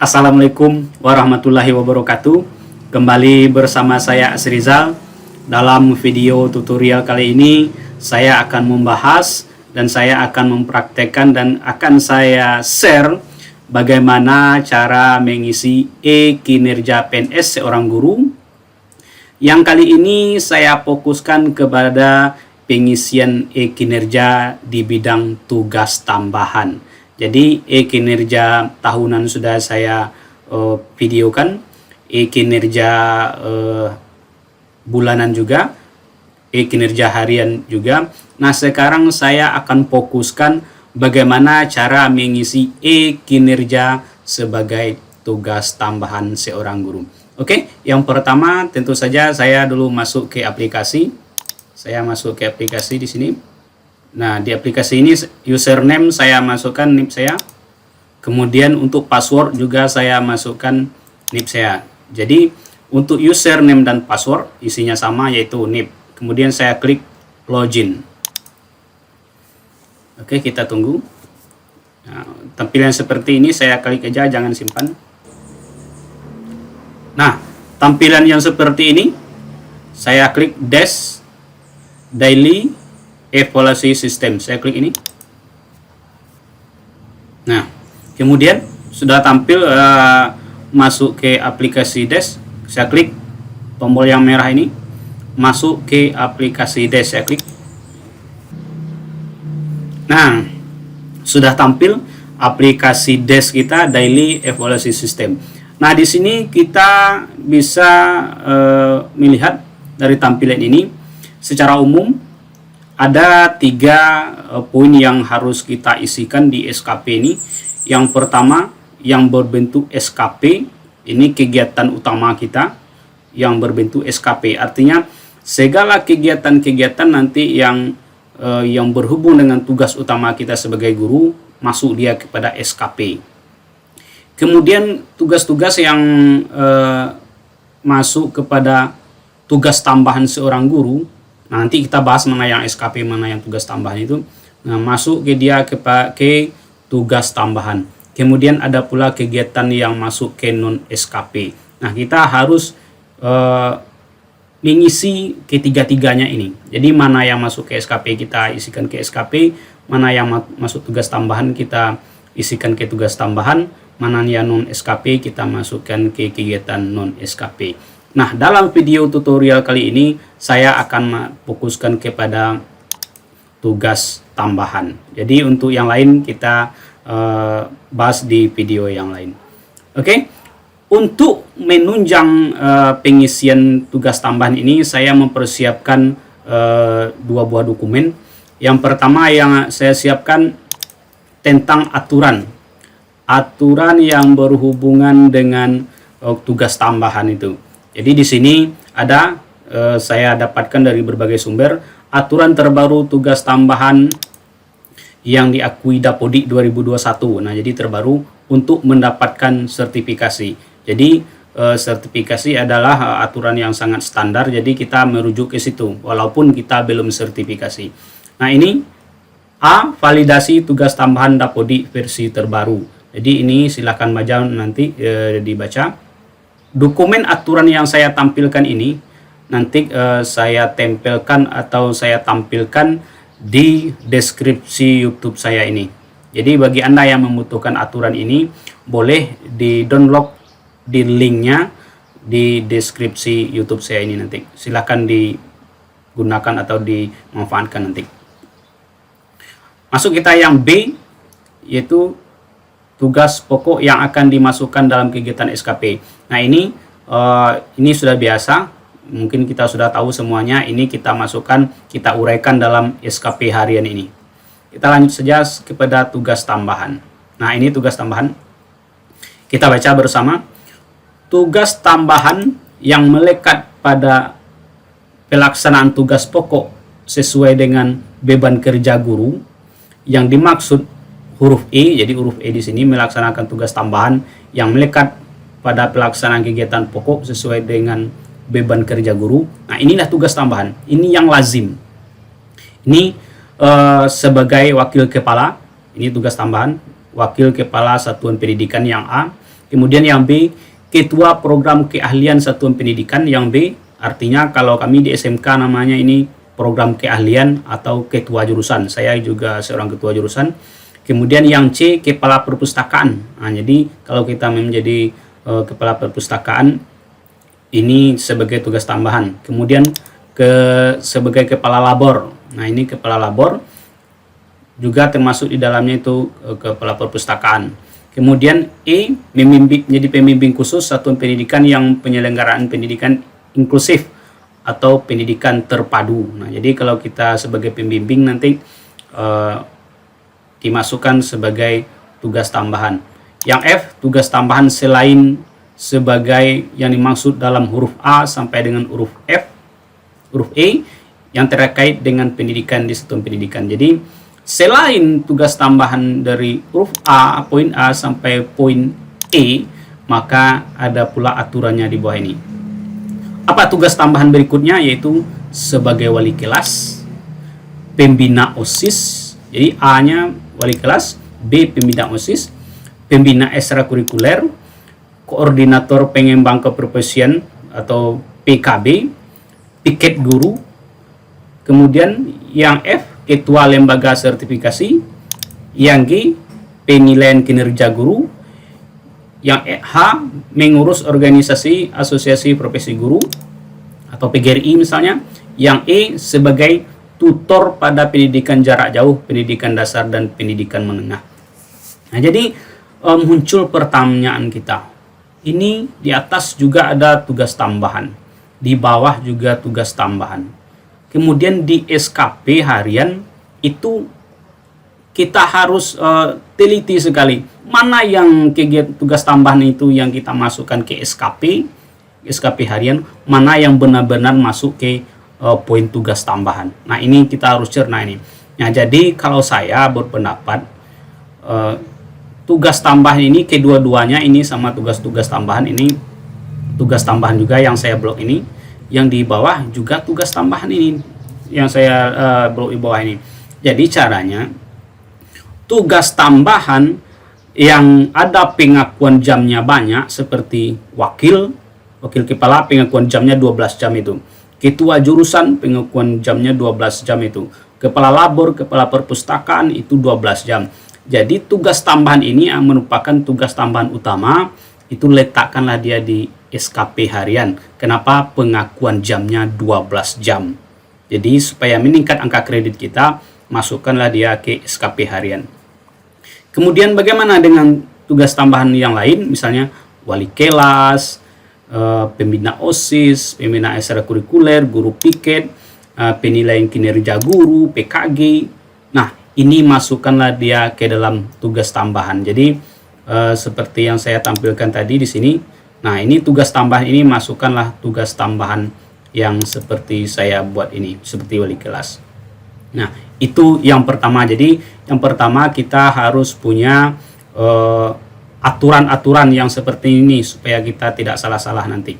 Assalamualaikum warahmatullahi wabarakatuh. Kembali bersama saya Asrizal. Dalam video tutorial kali ini saya akan membahas dan saya akan mempraktekkan dan akan saya share bagaimana cara mengisi kinerja PNS seorang guru. Yang kali ini saya fokuskan kepada pengisian kinerja di bidang tugas tambahan. Jadi kinerja tahunan sudah saya videokan, kinerja bulanan juga, kinerja harian juga. Nah, sekarang saya akan fokuskan bagaimana cara mengisi kinerja sebagai tugas tambahan seorang guru. Oke, yang pertama tentu saja saya dulu masuk ke aplikasi. Saya masuk ke aplikasi di sini. Nah, di aplikasi ini username saya masukkan NIP saya. Kemudian untuk password juga saya masukkan NIP saya. Jadi untuk username dan password isinya sama, yaitu NIP. Kemudian saya klik login. Oke, kita tunggu. Nah, tampilan seperti ini saya klik aja, jangan simpan. Nah, tampilan yang seperti ini saya klik daily evaluasi system. Saya klik ini. Nah, kemudian sudah tampil masuk ke aplikasi Dash. Saya klik tombol yang merah ini, masuk ke aplikasi Dash. Saya klik. Nah, sudah tampil aplikasi Dash kita, daily evaluasi system. Nah, di sini kita bisa melihat dari tampilan ini secara umum ada 3 poin yang harus kita isikan di SKP ini. Yang pertama, yang berbentuk SKP, ini kegiatan utama kita yang berbentuk SKP. Artinya segala kegiatan-kegiatan nanti yang berhubung dengan tugas utama kita sebagai guru masuk dia kepada SKP. Kemudian tugas-tugas yang masuk kepada tugas tambahan seorang guru. Nah, nanti kita bahas mana yang SKP, mana yang tugas tambahan itu. Nah, masuk ke dia ke tugas tambahan. Kemudian ada pula kegiatan yang masuk ke non SKP. Nah, kita harus mengisi ketiga-tiganya ini. Jadi mana yang masuk ke SKP kita isikan ke SKP, mana yang masuk tugas tambahan kita isikan ke tugas tambahan, mana yang non SKP kita masukkan ke kegiatan non SKP. Nah, dalam video tutorial kali ini saya akan fokuskan kepada tugas tambahan. Jadi untuk yang lain kita bahas di video yang lain. Oke, untuk menunjang pengisian tugas tambahan ini saya mempersiapkan 2 buah dokumen. Yang pertama yang saya siapkan tentang aturan yang berhubungan dengan tugas tambahan itu. Jadi di sini ada saya dapatkan dari berbagai sumber aturan terbaru tugas tambahan yang diakui Dapodik 2021. Nah, jadi terbaru untuk mendapatkan sertifikasi. Jadi sertifikasi adalah aturan yang sangat standar, jadi kita merujuk ke situ walaupun kita belum sertifikasi. Nah, ini validasi tugas tambahan Dapodik versi terbaru. Jadi ini silakan baca nanti dibaca. Dokumen aturan yang saya tampilkan ini nanti saya tempelkan atau saya tampilkan di deskripsi YouTube saya ini. Jadi bagi Anda yang membutuhkan aturan ini boleh di-download di linknya di deskripsi YouTube saya ini nanti. Silakan digunakan atau dimanfaatkan nanti. Masuk kita yang B, yaitu tugas pokok yang akan dimasukkan dalam kegiatan SKP. Nah, ini sudah biasa, mungkin kita sudah tahu semuanya. Ini kita masukkan, kita uraikan dalam SKP harian ini. Kita lanjut saja kepada tugas tambahan. Nah, ini tugas tambahan. Kita baca bersama. Tugas tambahan yang melekat pada pelaksanaan tugas pokok sesuai dengan beban kerja guru yang dimaksud huruf E. Jadi huruf E di sini melaksanakan tugas tambahan yang melekat pada pelaksanaan kegiatan pokok sesuai dengan beban kerja guru. Nah, inilah tugas tambahan. Ini yang lazim. Ini sebagai wakil kepala, ini tugas tambahan, wakil kepala satuan pendidikan yang A. Kemudian yang B, Ketua Program Keahlian Satuan Pendidikan. Yang B, artinya kalau kami di SMK namanya ini program keahlian atau ketua jurusan. Saya juga seorang ketua jurusan. Kemudian yang C, Kepala Perpustakaan. Nah, jadi kalau kita menjadi Kepala Perpustakaan, ini sebagai tugas tambahan. Kemudian sebagai Kepala Labor. Nah, ini Kepala Labor juga termasuk di dalamnya itu Kepala Perpustakaan. Kemudian E, menjadi pembimbing khusus Satuan Pendidikan yang penyelenggaraan pendidikan inklusif atau pendidikan terpadu. Nah, jadi kalau kita sebagai pembimbing nanti dimasukkan sebagai tugas tambahan. Yang F, tugas tambahan selain sebagai yang dimaksud dalam huruf A sampai dengan huruf E yang terkait dengan pendidikan di satuan pendidikan. Jadi selain tugas tambahan dari huruf A, poin A sampai poin E, maka ada pula aturannya di bawah ini. Apa tugas tambahan berikutnya? Yaitu sebagai wali kelas, pembina OSIS. Jadi A-nya wali kelas, B pembina OSIS, pembina ekstrakurikuler, koordinator pengembang keprofesian atau PKB, piket guru. Kemudian yang F, ketua lembaga sertifikasi. Yang G, penilaian kinerja guru. Yang H, mengurus organisasi asosiasi profesi guru atau PGRI misalnya. Yang E, sebagai tutor pada pendidikan jarak jauh, pendidikan dasar dan pendidikan menengah. Nah, jadi muncul pertanyaan kita. Ini di atas juga ada tugas tambahan, di bawah juga tugas tambahan. Kemudian di SKP harian itu kita harus teliti sekali mana yang kegiatan tugas tambahan itu yang kita masukkan ke SKP harian, mana yang benar-benar masuk ke poin tugas tambahan. Nah, ini kita harus cerna ini. Nah, jadi kalau saya berpendapat tugas tambahan ini kedua-duanya ini sama tugas-tugas tambahan ini, tugas tambahan juga yang saya blok ini, yang di bawah juga tugas tambahan ini yang saya blok di bawah ini. Jadi caranya tugas tambahan yang ada pengakuan jamnya banyak seperti wakil kepala pengakuan jamnya 12 jam itu. Ketua jurusan pengakuan jamnya 12 jam itu. Kepala labor, kepala perpustakaan itu 12 jam. Jadi tugas tambahan ini yang merupakan tugas tambahan utama, itu letakkanlah dia di SKP harian. Kenapa? Pengakuan jamnya 12 jam. Jadi supaya meningkat angka kredit kita, masukkanlah dia ke SKP harian. Kemudian bagaimana dengan tugas tambahan yang lain? Misalnya wali kelas, pembina OSIS, pembina ekstrakurikuler, guru piket, penilaian kinerja guru, PKG. Nah, ini masukkanlah dia ke dalam tugas tambahan. Jadi seperti yang saya tampilkan tadi di sini. Nah, ini tugas tambahan ini masukkanlah tugas tambahan yang seperti saya buat ini, seperti wali kelas. Nah, itu yang pertama. Jadi yang pertama kita harus punya aturan-aturan yang seperti ini supaya kita tidak salah-salah nanti.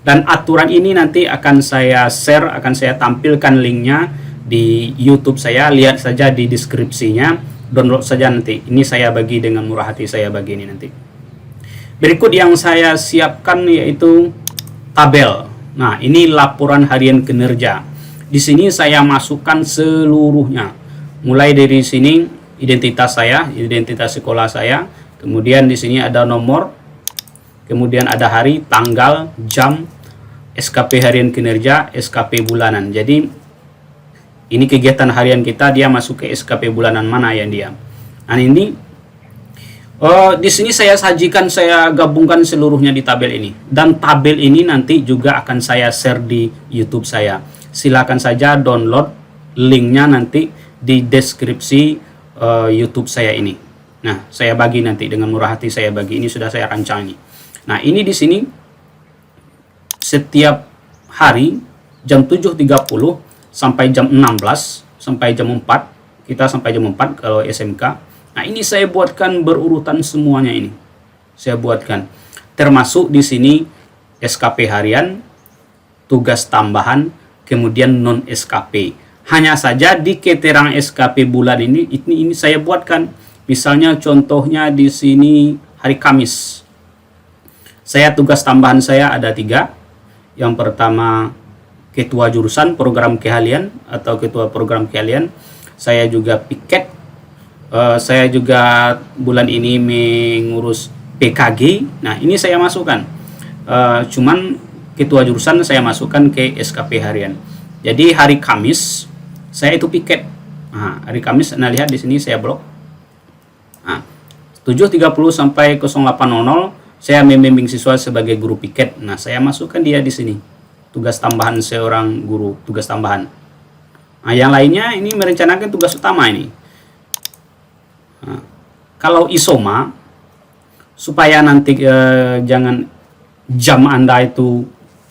Dan aturan ini nanti akan saya share, akan saya tampilkan linknya di YouTube saya. Lihat saja di deskripsinya, download saja nanti. Ini saya bagi dengan murah hati, saya bagi ini nanti. Berikut yang saya siapkan yaitu tabel. Nah, ini laporan harian kinerja. Di sini saya masukkan seluruhnya. Mulai dari sini identitas saya, identitas sekolah saya. Kemudian di sini ada nomor, kemudian ada hari, tanggal, jam, SKP harian kinerja, SKP bulanan. Jadi ini kegiatan harian kita, dia masuk ke SKP bulanan mana yang dia. Nah, ini di sini saya sajikan, saya gabungkan seluruhnya di tabel ini. Dan tabel ini nanti juga akan saya share di YouTube saya. Silakan saja download linknya nanti di deskripsi YouTube saya ini. Nah, saya bagi nanti dengan murah hati, saya bagi. Ini sudah saya rancang ini. Nah, ini di sini setiap hari jam 7.30 sampai jam 16 sampai jam 4. Kita sampai jam 4 kalau SMK. Nah, ini saya buatkan berurutan semuanya ini. Saya buatkan. Termasuk di sini SKP harian, tugas tambahan, kemudian non SKP. Hanya saja di keterangan SKP bulan ini saya buatkan. Misalnya contohnya di sini hari Kamis. tugas tambahan saya ada 3. Yang pertama ketua jurusan program keahlian atau ketua program keahlian. Saya juga piket. Saya juga bulan ini mengurus PKG. Nah, ini saya masukkan. Cuman ketua jurusan saya masukkan ke SKP harian. Jadi hari Kamis saya itu piket. Nah, hari Kamis Anda lihat di sini saya blok. Nah, 7.30 sampai 08.00 saya membimbing siswa sebagai guru piket. Nah, saya masukkan dia di sini. Tugas tambahan seorang guru, tugas tambahan. Nah, yang lainnya ini merencanakan tugas utama ini. Nah, kalau isoma, supaya nanti jangan jam Anda itu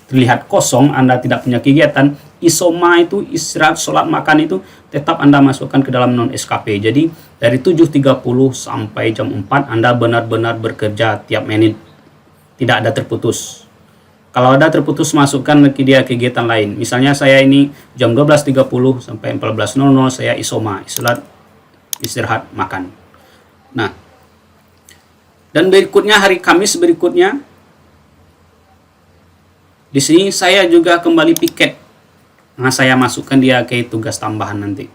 terlihat kosong, Anda tidak punya kegiatan, isoma itu istirahat, sholat, makan itu tetap Anda masukkan ke dalam non SKP. Jadi dari 7.30 sampai jam 4 Anda benar-benar bekerja tiap menit, tidak ada terputus. Kalau ada terputus, masukkan ke dia kegiatan lain. Misalnya saya ini jam 12.30 sampai 14.00 saya isoma, istirahat, makan. Nah, dan berikutnya hari Kamis berikutnya di sini saya juga kembali piket. Nah, saya masukkan dia ke tugas tambahan nanti.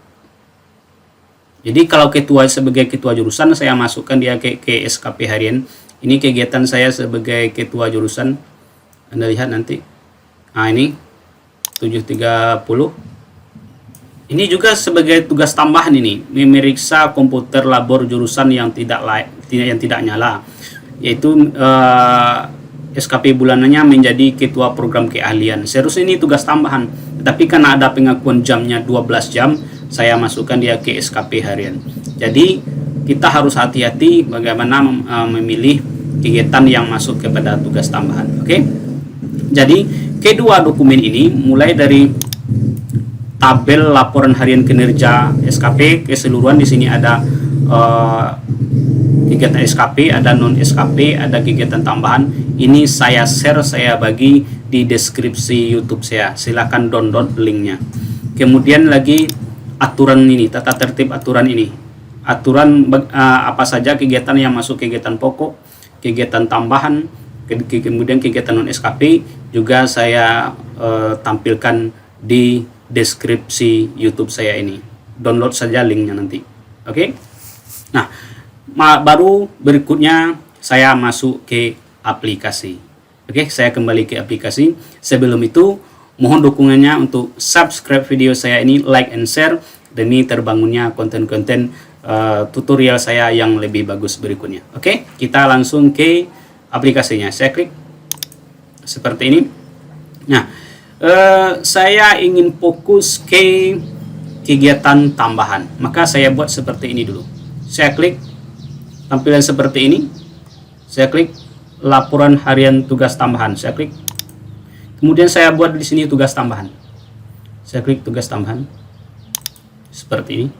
Jadi kalau sebagai ketua jurusan saya masukkan dia ke SKP harian. Ini kegiatan saya sebagai ketua jurusan. Anda lihat nanti. Nah, ini 7.30. Ini juga sebagai tugas tambahan ini, memeriksa komputer labor jurusan yang tidak nyala, yaitu SKP bulanannya menjadi ketua program keahlian. Seharusnya ini tugas tambahan, tapi karena ada pengakuan jamnya 12 jam, saya masukkan dia ke SKP harian. Jadi kita harus hati-hati bagaimana memilih kegiatan yang masuk kepada tugas tambahan. Oke? Jadi kedua dokumen ini mulai dari tabel laporan harian kinerja SKP keseluruhan. Di sini ada kegiatan SKP, ada non SKP, ada kegiatan tambahan. Ini saya share, saya bagi di deskripsi YouTube saya. Silakan download linknya. Kemudian lagi aturan ini, tata tertib aturan ini. Aturan apa saja kegiatan yang masuk kegiatan pokok, kegiatan tambahan, kemudian kegiatan non SKP juga saya tampilkan di deskripsi YouTube saya ini. Download saja linknya nanti. Oke? Nah, baru berikutnya saya masuk ke aplikasi. Oke, saya kembali ke aplikasi. Sebelum itu, mohon dukungannya untuk subscribe video saya ini, like and share demi terbangunnya konten-konten tutorial saya yang lebih bagus berikutnya. Oke, kita langsung ke aplikasinya. Saya klik seperti ini. Nah, saya ingin fokus ke kegiatan tambahan, maka saya buat seperti ini dulu. Saya klik tampilan seperti ini. Saya klik laporan harian tugas tambahan. Saya klik. Kemudian saya buat di sini tugas tambahan. Saya klik tugas tambahan. Seperti ini.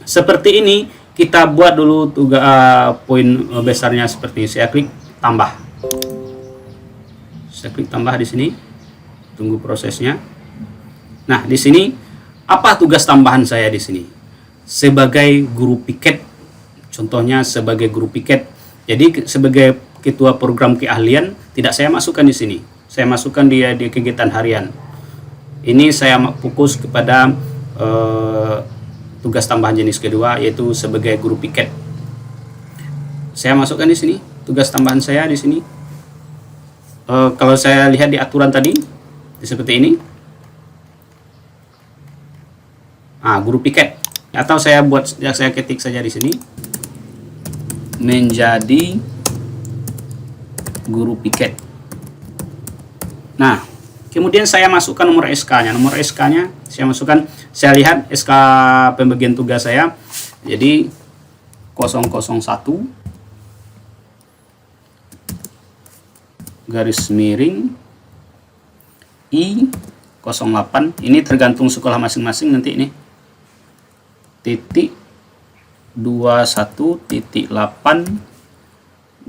Seperti ini kita buat dulu tugas poin besarnya seperti ini. Saya klik tambah. Saya klik tambah di sini. Tunggu prosesnya. Nah, di sini apa tugas tambahan saya di sini? Sebagai guru piket. Contohnya sebagai guru piket. Jadi sebagai ketua program keahlian tidak saya masukkan di sini. Saya masukkan dia di kegiatan harian. Ini saya fokus kepada tugas tambahan jenis kedua, yaitu sebagai guru piket. Saya masukkan di sini tugas tambahan saya di sini. Kalau saya lihat di aturan tadi seperti ini. Guru piket. Atau saya ketik saja di sini. Menjadi guru piket. Nah, kemudian saya masukkan nomor SK-nya. Nomor SK-nya saya masukkan, saya lihat SK pembagian tugas saya. Jadi 001 garis miring I08. Ini tergantung sekolah masing-masing nanti ini. Titik 21.8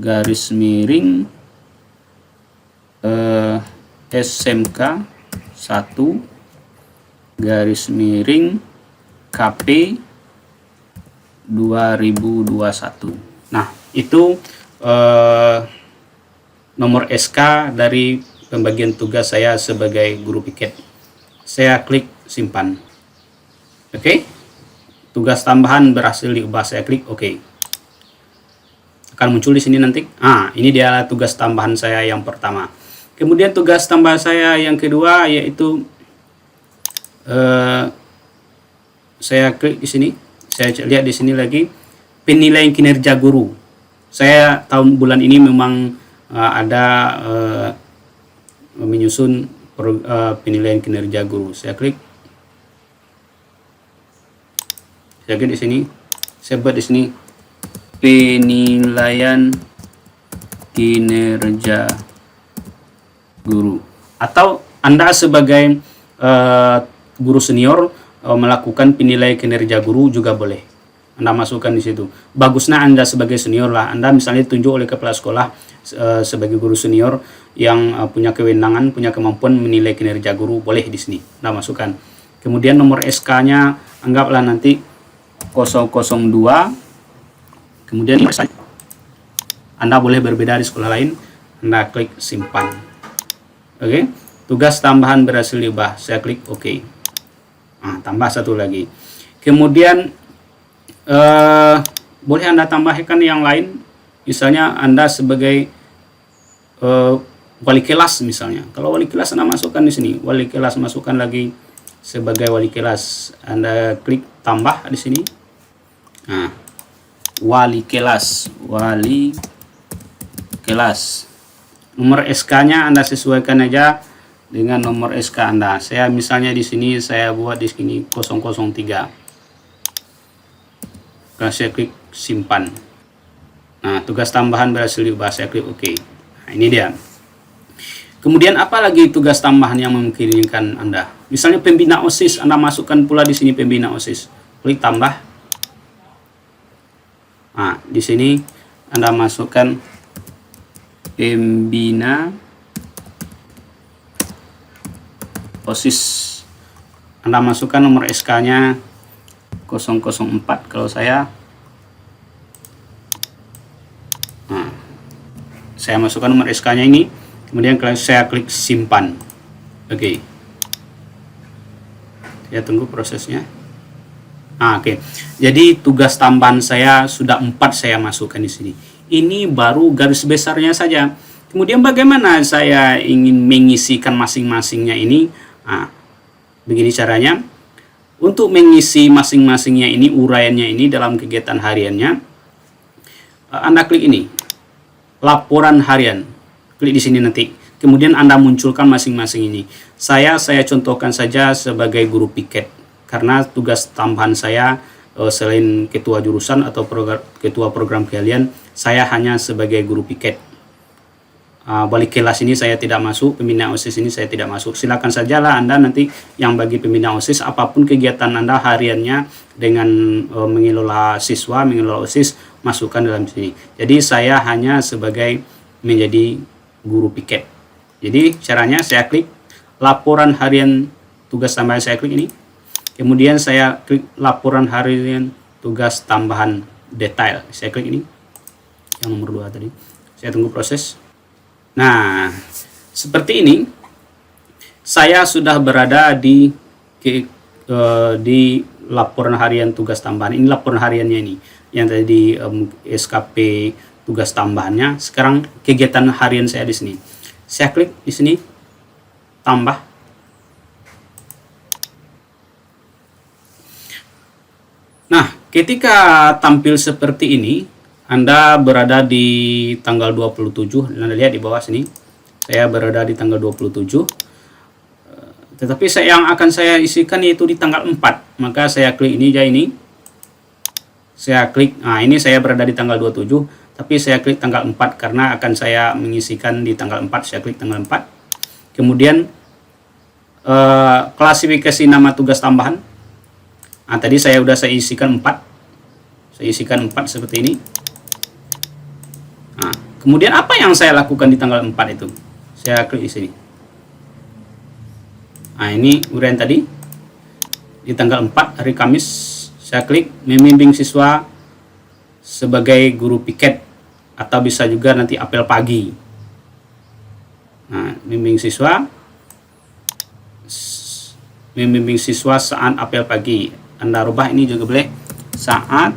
garis miring SMK 1 garis miring KP 2021. Nah, itu nomor SK dari pembagian tugas saya sebagai guru piket. Saya klik simpan. Oke. Tugas tambahan berhasil diubah. Saya klik OK. Akan muncul di sini nanti. Ini dia tugas tambahan saya yang pertama. Kemudian tugas tambahan saya yang kedua yaitu saya klik di sini. Saya lihat di sini lagi penilaian kinerja guru. Saya tahun bulan ini memang ada menyusun penilaian kinerja guru. Saya klik di sini. Saya buat di sini penilaian kinerja guru. Atau Anda sebagai guru senior melakukan penilaian kinerja guru juga boleh. Anda masukkan di situ. Bagusnya Anda sebagai senior lah. Anda misalnya ditunjuk oleh kepala sekolah sebagai guru senior yang punya kewenangan, punya kemampuan menilai kinerja guru, boleh di sini Anda masukkan. Kemudian nomor SK-nya anggaplah nanti 002. Kemudian Anda boleh berbeda di sekolah lain. Anda klik simpan. Oke. Tugas tambahan berhasil diubah. Saya klik OK. Tambah satu lagi. Kemudian boleh Anda tambahkan yang lain. Misalnya Anda sebagai wali kelas misalnya. Kalau wali kelas Anda masukkan di sini. Wali kelas masukkan lagi sebagai wali kelas. Anda klik tambah di sini. Wali kelas. Nomor SK-nya Anda sesuaikan aja dengan nomor SK Anda. Saya misalnya di sini saya buat di sini 003. Saya klik simpan. Tugas tambahan berhasil diubah. Saya klik OK. Ini dia. Kemudian apa lagi tugas tambahan yang memungkinkan Anda? Misalnya pembina OSIS, Anda masukkan pula di sini pembina OSIS. Klik tambah. Di sini Anda masukkan pembina OSIS. Anda masukkan nomor SK-nya 004 kalau saya. Saya masukkan nomor SK-nya ini. Kemudian saya klik simpan. Oke. Saya tunggu prosesnya. Oke. Jadi tugas tambahan saya sudah 4 saya masukkan di sini. Ini baru garis besarnya saja. Kemudian bagaimana saya ingin mengisikan masing-masingnya ini? Begini caranya. Untuk mengisi masing-masingnya ini, uraiannya ini dalam kegiatan hariannya, Anda klik ini. Laporan harian. Klik di sini nanti. Kemudian Anda munculkan masing-masing ini. Saya contohkan saja sebagai guru piket. Karena tugas tambahan saya selain ketua jurusan atau ketua program keahlian, saya hanya sebagai guru piket. Wali kelas ini saya tidak masuk, pembina OSIS ini saya tidak masuk. Silakan sajalah Anda nanti yang bagi pembina OSIS, apapun kegiatan Anda hariannya dengan mengelola siswa, mengelola OSIS, masukkan dalam sini. Jadi saya hanya sebagai menjadi guru piket. Jadi caranya saya klik laporan harian tugas tambahan, saya klik ini. Kemudian saya klik laporan harian tugas tambahan detail. Saya klik ini. Yang nomor 2 tadi. Saya tunggu proses. Nah, seperti ini. Saya sudah berada di laporan harian tugas tambahan. Ini laporan hariannya ini. Yang tadi SKP tugas tambahannya. Sekarang kegiatan harian saya di sini. Saya klik di sini. Tambah. Nah, ketika tampil seperti ini, Anda berada di tanggal 27. Anda lihat di bawah sini. Saya berada di tanggal 27. Tetapi yang akan saya isikan yaitu di tanggal 4. Maka saya klik ini aja ini. Saya klik, ini saya berada di tanggal 27. Tapi saya klik tanggal 4 karena akan saya mengisikan di tanggal 4. Saya klik tanggal 4. Kemudian klasifikasi nama tugas tambahan. Tadi saya isikan 4. Saya isikan 4 seperti ini. Kemudian apa yang saya lakukan di tanggal 4 itu? Saya klik di sini. Ini uraian tadi. Di tanggal 4 hari Kamis, saya klik membimbing siswa sebagai guru piket atau bisa juga nanti apel pagi. Nah, membimbing siswa saat apel pagi. Anda rubah ini juga boleh, saat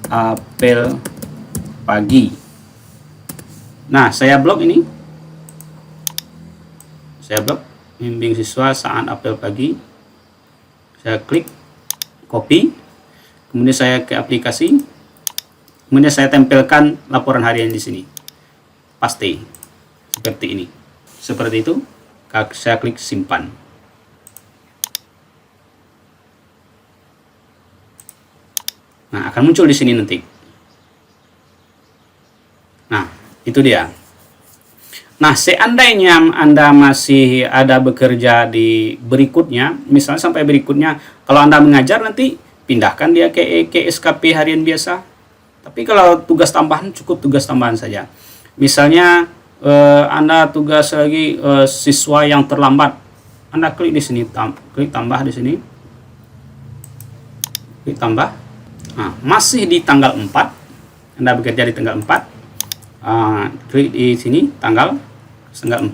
apel pagi. Nah, saya blok ini. Saya blok membimbing siswa saat apel pagi. Saya klik copy. Kemudian saya ke aplikasi. Kemudian saya tempelkan laporan harian di sini. Paste. Seperti ini. Seperti itu. Saya klik simpan. Nah, akan muncul di sini nanti. Nah, itu dia. Nah, seandainya Anda masih ada bekerja di berikutnya, misalnya sampai berikutnya, kalau Anda mengajar nanti pindahkan dia ke SKP harian biasa. Tapi kalau tugas tambahan, cukup tugas tambahan saja. Misalnya Anda tugas lagi siswa yang terlambat, Anda klik di sini, klik tambah di sini, klik tambah. Nah, masih di tanggal 4, Anda bekerja di tanggal 4, klik di sini tanggal 4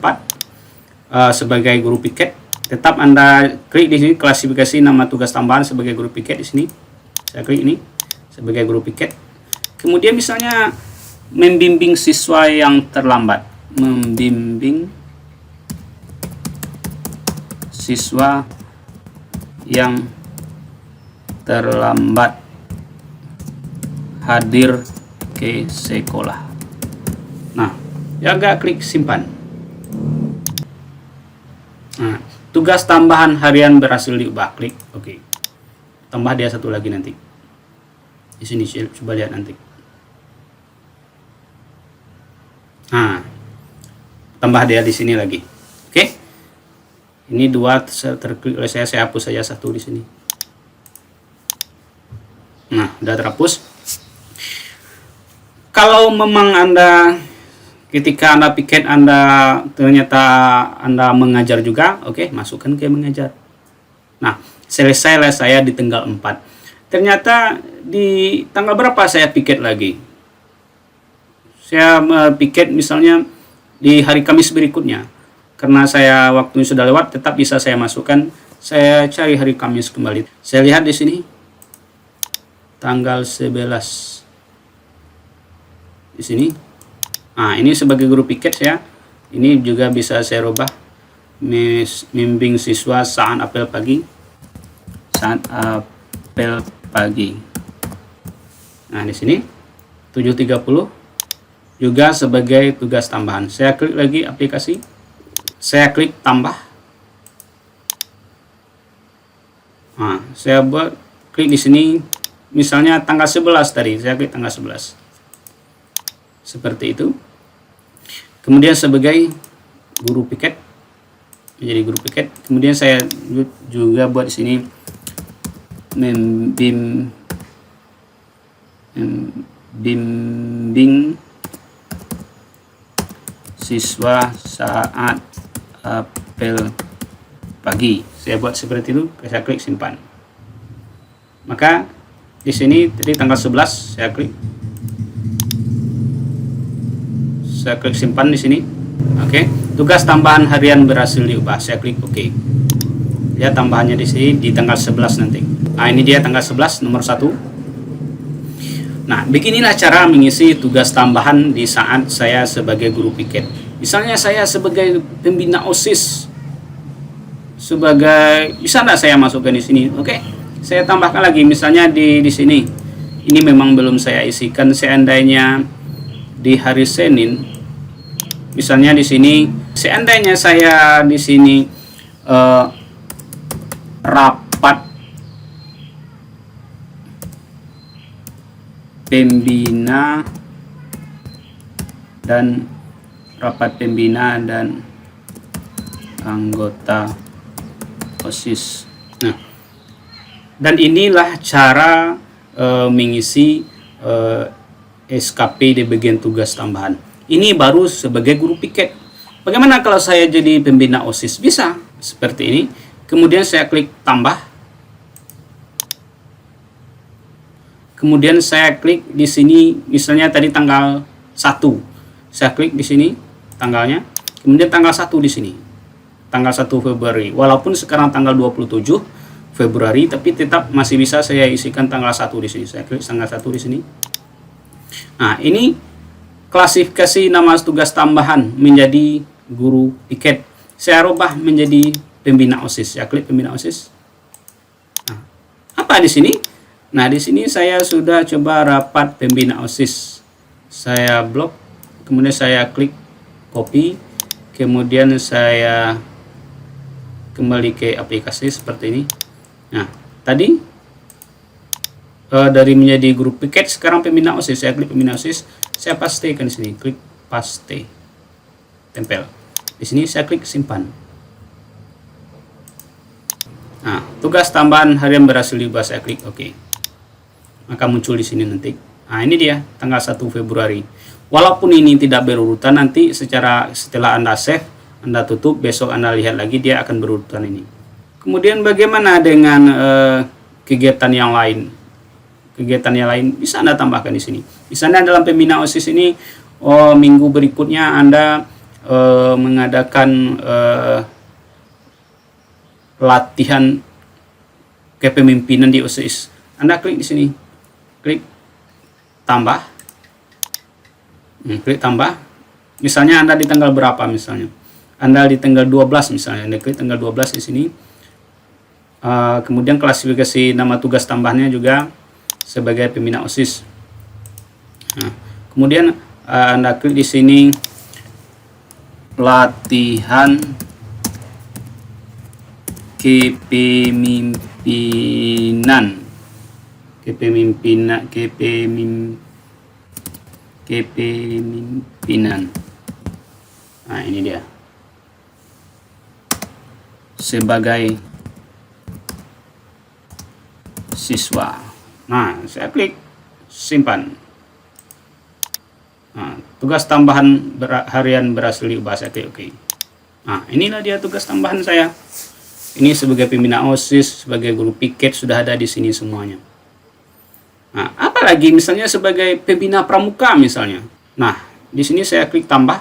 sebagai guru piket. Tetap Anda klik di sini klasifikasi nama tugas tambahan sebagai guru piket di sini. Saya klik ini sebagai guru piket. Kemudian misalnya membimbing siswa yang terlambat, membimbing siswa yang terlambat hadir ke sekolah. Nah, jaga klik simpan. Nah, tugas tambahan harian berhasil diubah, klik oke. Tambah dia satu lagi nanti. Di sini coba lihat nanti. Nah, tambah dia di sini lagi. Oke. Ini dua terklik oleh saya hapus saja satu di sini. Nah, udah terhapus. Kalau memang Anda ketika Anda piket ternyata Anda mengajar juga, oke, masukkan ke mengajar. Nah, selesailah saya di tanggal 4. Ternyata di tanggal berapa saya piket lagi? Saya piket misalnya di hari Kamis berikutnya. Karena saya waktunya sudah lewat, tetap bisa saya masukkan. Saya cari hari Kamis kembali. Saya lihat di sini tanggal 11. Di sini. Nah, ini sebagai guru piket ya. Ini juga bisa saya rubah. Membimbing siswa saat apel pagi. Saat apel pagi. Nah, di sini 7.30 juga sebagai tugas tambahan. Saya klik lagi aplikasi. Saya klik tambah. Nah, saya klik di sini misalnya tanggal 11 tadi. Saya klik tanggal 11. Seperti itu. Kemudian sebagai guru piket, menjadi guru piket. Kemudian saya juga buat di sini membimbing siswa saat apel pagi. Saya buat seperti itu. Saya klik simpan. Maka di sini tadi tanggal 11 saya klik. Saya klik simpan di sini. Oke. Tugas tambahan harian berhasil diubah. Saya klik oke. Ya, tambahannya di sini di tanggal 11 nanti. Nah, ini dia tanggal 11 nomor 1. Nah, beginilah cara mengisi tugas tambahan di saat saya sebagai guru piket. Misalnya saya sebagai pembina OSIS, bisa enggak saya masukkan di sini? Oke. Saya tambahkan lagi misalnya di sini. Ini memang belum saya isikan. Seandainya di hari Senin, misalnya di sini, seandainya saya di sini rapat pembina dan anggota OSIS. Nah, dan inilah cara mengisi SKP di bagian tugas tambahan. Ini baru sebagai guru piket. Bagaimana kalau saya jadi pembina OSIS? Bisa seperti ini. Kemudian saya klik tambah. Kemudian saya klik di sini, misalnya tadi tanggal 1. Saya klik di sini tanggalnya. Kemudian tanggal 1 di sini. Tanggal 1 Februari. Walaupun sekarang tanggal 27 Februari, tapi tetap masih bisa saya isikan tanggal 1 di sini. Saya klik tanggal 1 di sini. Nah, ini klasifikasi nama tugas tambahan menjadi guru piket. Saya rubah menjadi pembina OSIS. Saya klik pembina OSIS. Nah, apa di sini? Nah, di sini saya sudah coba rapat pembina OSIS. Saya blok, kemudian saya klik copy, kemudian saya kembali ke aplikasi seperti ini. Nah, tadi dari menjadi grup piket sekarang pembina OSIS. Saya klik pembina OSIS, saya pastekan di sini, klik paste, tempel. Di sini saya klik simpan. Nah, tugas tambahan harian berhasil diubah, saya klik OK. Maka muncul di sini nanti. Nah, ini dia tanggal 1 Februari. Walaupun ini tidak berurutan, nanti setelah Anda save, Anda tutup, besok Anda lihat lagi dia akan berurutan ini. Kemudian bagaimana dengan kegiatan yang lain? Kegiatan yang lain bisa Anda tambahkan di sini. Misalnya dalam pembina OSIS ini, minggu berikutnya Anda mengadakan latihan kepemimpinan di OSIS. Anda klik di sini, klik tambah, klik tambah. Misalnya Anda di tanggal berapa misalnya? Anda di tanggal 12 misalnya, Anda klik tanggal 12 di sini. Kemudian klasifikasi nama tugas tambahannya juga sebagai pembina OSIS. Nah, kemudian Anda klik di sini latihan kepemimpinan. Nah, ini dia. Sebagai siswa. Nah, saya klik simpan. Nah, tugas tambahan harian berhasil diubah, saya klik OK. Nah, inilah dia tugas tambahan saya. Ini sebagai pembina OSIS, sebagai guru piket sudah ada di sini semuanya. Nah, apalagi misalnya sebagai pembina pramuka misalnya. Nah, di sini saya klik tambah.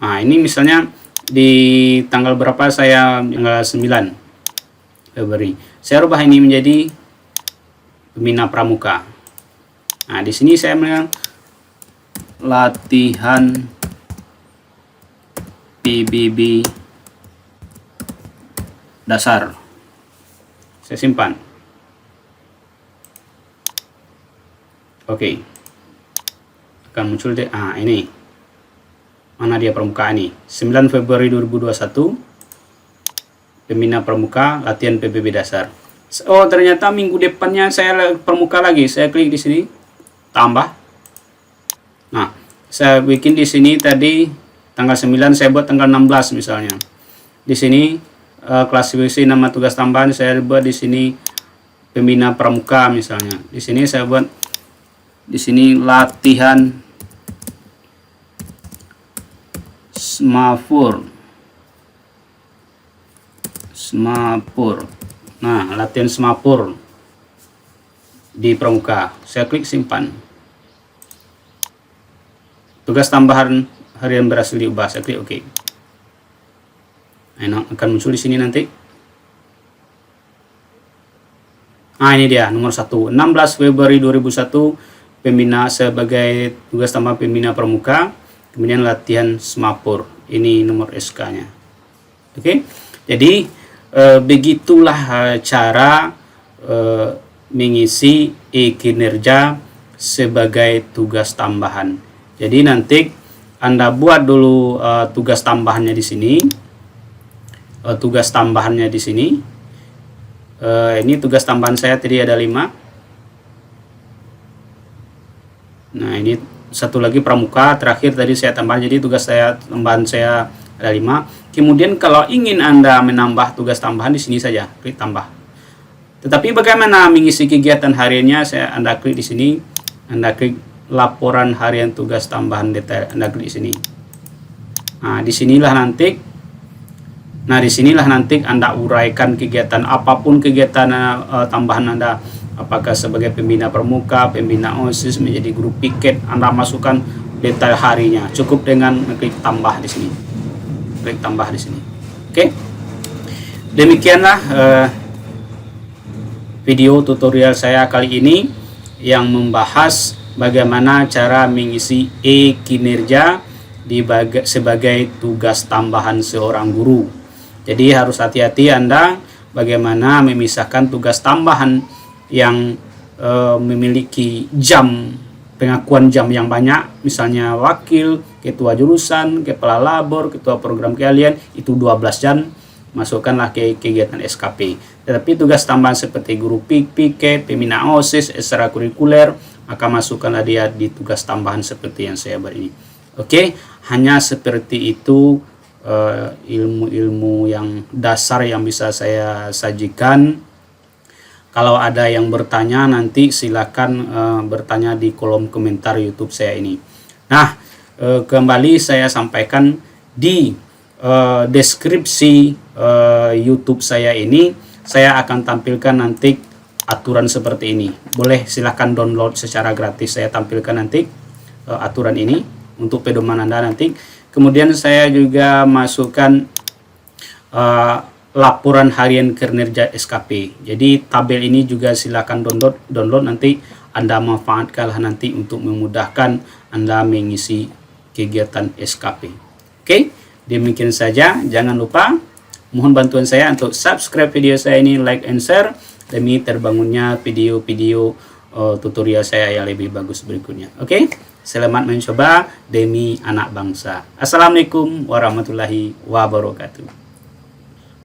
Nah, ini misalnya di tanggal berapa saya, tanggal 9 Februari. Saya rubah ini menjadi pembina pramuka. Nah, di sini saya bilang latihan PBB dasar. Saya simpan. Oke. Akan muncul deh. Ini. Mana dia pramuka ini? 9 Februari 2021. Pembina pramuka, latihan PBB dasar. Oh, ternyata minggu depannya saya pramuka lagi. Saya klik di sini, tambah. Nah, saya bikin di sini tadi tanggal 9, saya buat tanggal 16 misalnya. Di sini klasifikasi nama tugas tambahan saya buat di sini pembina pramuka misalnya. Di sini saya buat di sini latihan Smapur. Nah, latihan Smapur di pramuka. Saya klik simpan. Tugas tambahan harian berhasil diubah. Saya klik OK. Nah, akan muncul di sini nanti. Nah, ini dia nomor 1. 16 Februari 2001 pembina sebagai tugas tambahan pembina pramuka. Kemudian latihan Smapur. Ini nomor SK-nya. Oke. Jadi begitulah cara mengisi e-kinerja sebagai tugas tambahan. Jadi nanti Anda buat dulu tugas tambahannya di sini. Tugas tambahannya di sini. Ini tugas tambahan saya tadi ada 5. Nah, ini satu lagi pramuka, terakhir tadi saya tambah. Jadi tugas saya tambahan saya ada 5. Kemudian kalau ingin Anda menambah tugas tambahan di sini saja, klik tambah. Tetapi bagaimana mengisi kegiatan hariannya? Anda klik di sini, Anda klik laporan harian tugas tambahan detail, Anda klik di sini. Nah, disinilah nanti Anda uraikan kegiatan apapun kegiatan tambahan Anda, apakah sebagai pembina pramuka, pembina OSIS, menjadi guru piket, Anda masukkan detail harinya. Cukup dengan klik tambah di sini. Klik tambah di sini. Oke. Demikianlah video tutorial saya kali ini yang membahas bagaimana cara mengisi e-kinerja sebagai tugas tambahan seorang guru. Jadi harus hati-hati Anda bagaimana memisahkan tugas tambahan yang memiliki pengakuan jam yang banyak, misalnya wakil, ketua jurusan, kepala labor, ketua program kalian, itu 12 jam, masukkanlah ke kegiatan SKP. Tetapi tugas tambahan seperti guru piket, pembina OSIS, ekstrakurikuler, maka masukkanlah dia di tugas tambahan seperti yang saya buat ini. Oke, hanya seperti itu ilmu-ilmu yang dasar yang bisa saya sajikan. Kalau ada yang bertanya nanti silakan bertanya di kolom komentar YouTube saya ini. Nah, kembali saya sampaikan di deskripsi YouTube saya ini, saya akan tampilkan nanti aturan seperti ini. Boleh silahkan download secara gratis. Saya tampilkan nanti aturan ini untuk pedoman Anda nanti. Kemudian saya juga masukkan laporan harian kinerja SKP. Jadi tabel ini juga silakan download nanti Anda manfaatkanlah nanti untuk memudahkan Anda mengisi kegiatan SKP. Oke, demikian saja. Jangan lupa mohon bantuan saya untuk subscribe video saya ini, like and share demi terbangunnya video-video tutorial saya yang lebih bagus berikutnya. Oke, selamat mencoba demi anak bangsa. Assalamualaikum warahmatullahi wabarakatuh.